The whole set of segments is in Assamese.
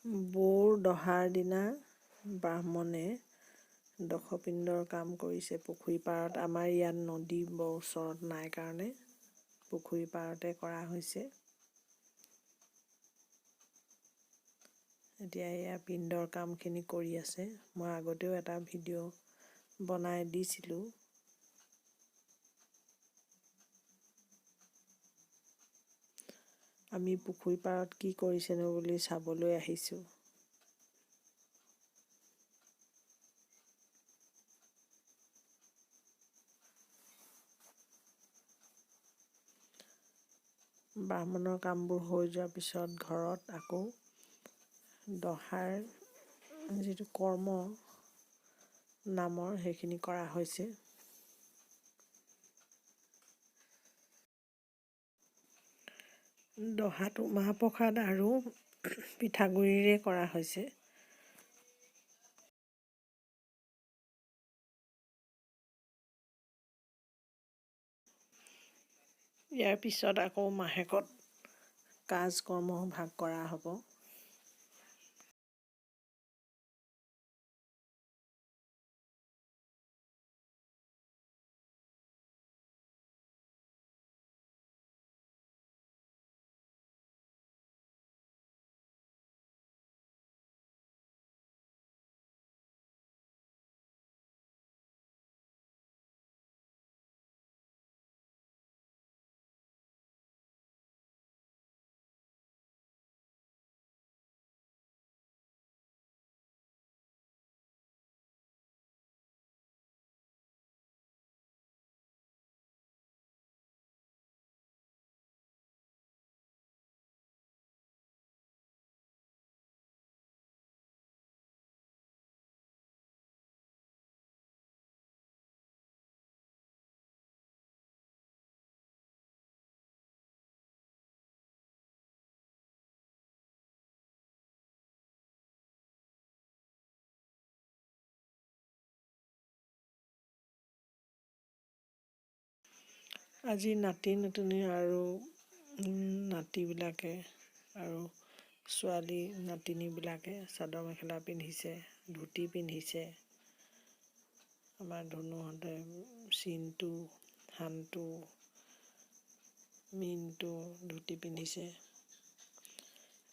বৌৰ দহাৰ দিনা ব্ৰাহ্মণে দশপিণ্ডৰ কাম কৰিছে পুখুৰী পাৰত। আমাৰ ইয়াত নদী বৰ ওচৰত নাই কাৰণে পুখুৰী পাৰতে কৰা হৈছে। এতিয়া এয়া পিণ্ডৰ কামখিনি কৰি আছে। মই আগতেও এটা ভিডিঅ' বনাই দিছিলোঁ। আমি পুখুৰী পাৰত কি কৰিছেনো বুলি চাবলৈ আহিছোঁ। ব্ৰাহ্মণৰ কামবোৰ হৈ যোৱাৰ পিছত ঘৰত আকৌ দহাৰ যিটো কৰ্ম নামৰ সেইখিনি কৰা হৈছে। দহাটো মাহ প্ৰসাদ আৰু পিঠাগুড়িৰে কৰা হৈছে। ইয়াৰ পিছত আকৌ মাহেকত কাজ কৰ্ম ভাগ কৰা হ'ব। আজি নাতি নাতিনী আৰু নাতিবিলাকে আৰু ছোৱালী নাতিনীবিলাকে চাদৰ মেখেলা পিন্ধিছে, ধুতি পিন্ধিছে। আমাৰ ধুনুহঁতে চিনটো, শান্তু, মিনটো ধুতি পিন্ধিছে।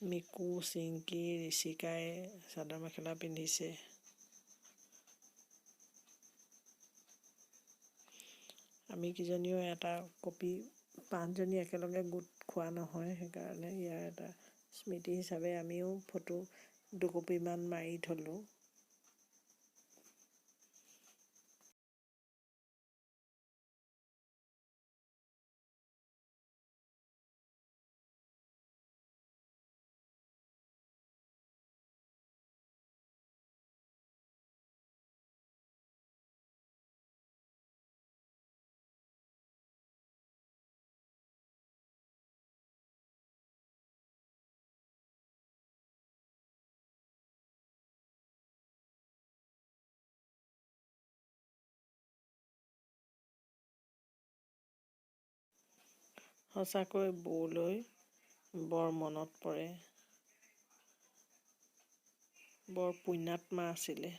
মিকু, চিংকি, ঋষিকাই চাদৰ মেখেলা পিন্ধিছে। আমি কিজনীও এটা কপি 5জনী একেলগে গোট খোৱা নহয়, সেইকাৰণে ইয়াৰ এটা স্মৃতি হিচাপে আমিও ফটো দুকপিমান মাৰি থলোঁ। সঁচাকৈ বৌলৈ বৰ মনত পৰে। বৰ পুণ্যাত্মা আছিলে।